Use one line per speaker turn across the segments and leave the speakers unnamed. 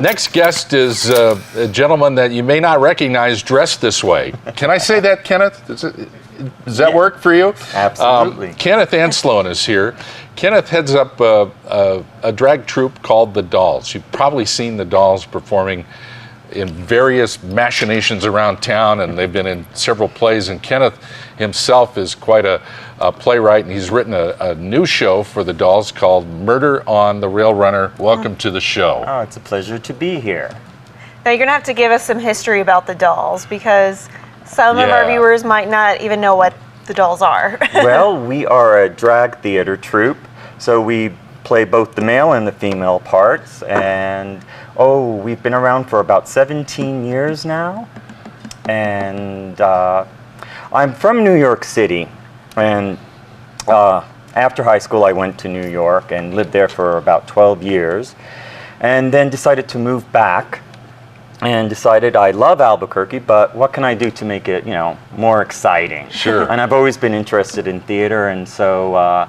Next guest is a gentleman that you may not recognize dressed this way. Can I say that, Kenneth? Does that work for you?
Absolutely.
Kenneth Ansloan is here. Kenneth heads up a drag troupe called The Dolls. You've probably seen The Dolls performing in various machinations around town, and they've been in several plays. And Kenneth himself is quite a playwright, and he's written a new show for The Dolls called Murder on the Railrunner. Welcome to the show.
Oh, it's a pleasure to be here.
Now, you're going to have to give us some history about The Dolls, because some of our viewers might not even know what The Dolls are.
Well, we are a drag theater troupe, so we play both the male and the female parts, and we've been around for about 17 years now. And I'm from New York City, and after high school I went to New York and lived there for about 12 years, and then decided to move back, and decided I love Albuquerque, but what can I do to make it, more exciting?
Sure.
And I've always been interested in theater, and so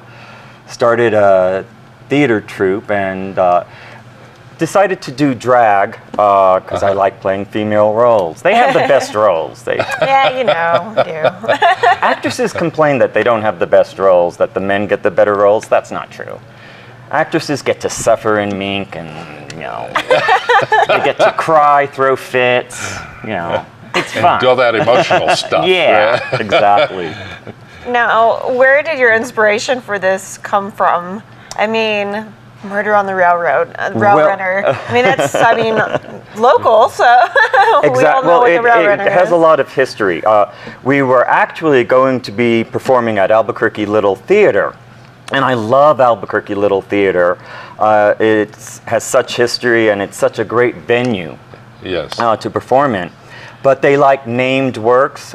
started a theater troupe, and decided to do drag because I like playing female roles. They have the best roles.
Yeah, you do.
Actresses complain that they don't have the best roles, that the men get the better roles. That's not true. Actresses get to suffer in mink, and they get to cry, throw fits. It's fun.
And do all that emotional stuff.
Yeah, exactly.
Now, where did your inspiration for this come from? I mean, Murder on the Railroad, Railrunner. That's local, so we all know what the Railrunner
it has
is.
a lot of history. We were actually going to be performing at Albuquerque Little Theater, and I love Albuquerque Little Theater. It has such history, and it's such a great venue to perform in. But they like named works,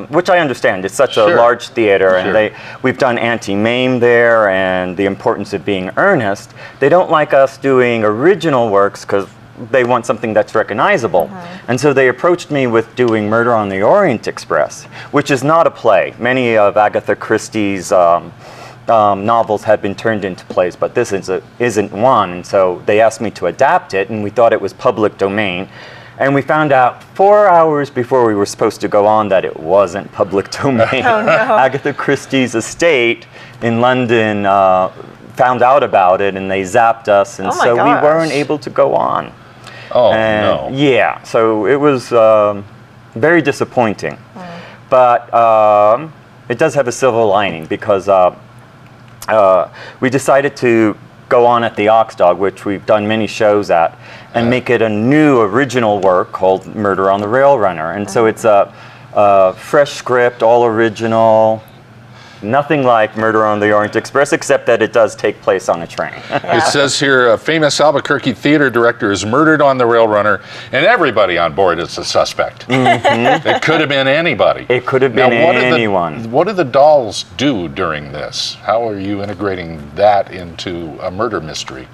which I understand. It's such a large theater, and we've done Anti-Mame there, and the importance of being earnest. They don't like us doing original works because they want something that's recognizable. And so they approached me with doing Murder on the Orient Express, which is not a play. Many of Agatha Christie's novels have been turned into plays, but this isn't one. And so they asked me to adapt it, and we thought it was public domain. And we found out 4 hours before we were supposed to go on that it wasn't public domain.
Oh, no.
Agatha Christie's estate in London found out about it, and they zapped us, and so we weren't able to go on.
Oh, no.
Yeah, so it was very disappointing. But it does have a silver lining, because we decided to go on at the Oxdog, which we've done many shows at, and make it a new original work called Murder on the Railrunner. And so it's a fresh script, all original, nothing like Murder on the Orient Express, except that it does take place on a train.
It says here, a famous Albuquerque theater director is murdered on the Railrunner, and everybody on board is a suspect. It could have been anybody.
It could have been anyone.
What do the Dolls do during this? How are you integrating that into a murder mystery?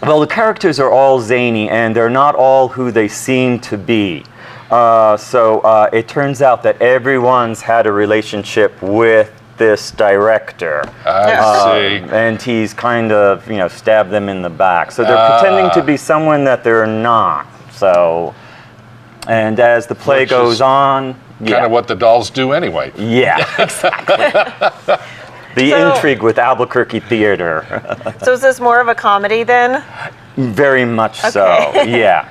Well, the characters are all zany, and they're not all who they seem to be. So it turns out that everyone's had a relationship with this director.
I see.
And he's kind of, stabbed them in the back. So they're pretending to be someone that they're not. So, and as the play goes on...
Kind of what the Dolls do anyway.
Yeah, exactly. The intrigue with Albuquerque theater.
So is this more of a comedy then?
Very much so, yeah.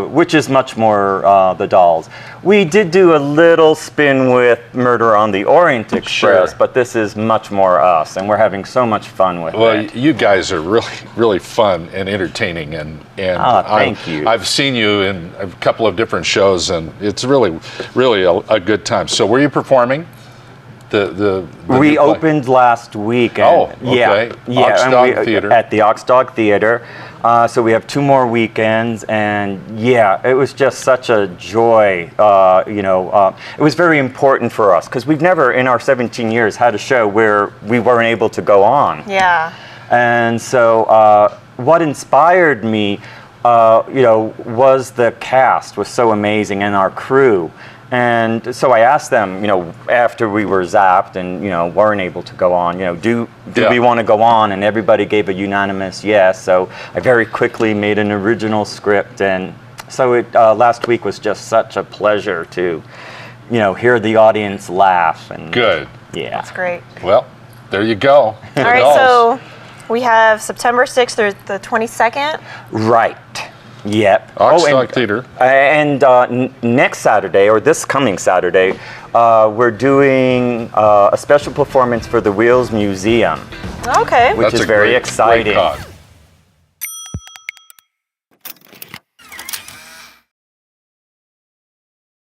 Which is much more The Dolls. We did do a little spin with Murder on the Orient Express, but this is much more us, and we're having so much fun with it.
Well, you guys are really, really fun and entertaining, and
thank you.
I've seen you in a couple of different shows, and it's really, really a good time. So were you performing?
We opened last week.
And, Oxdog Theater.
At the Oxdog Theater. So we have 2 more weekends, and it was just such a joy. It was very important for us because we've never, in our 17 years, had a show where we weren't able to go on.
Yeah.
And so what inspired me, was the cast was so amazing, and our crew. And so I asked them, after we were zapped and, weren't able to go on, do we want to go on? And everybody gave a unanimous yes. So I very quickly made an original script. And so last week was just such a pleasure to, hear the audience laugh. And
Good.
Yeah.
That's great.
Well, there you go.
All right, so we have September 6th through the 22nd.
Right. Yep.
Oxnard Theater.
And next Saturday, or this coming Saturday, we're doing a special performance for the Wheels Museum.
Okay.
Which is very exciting.
Great cause.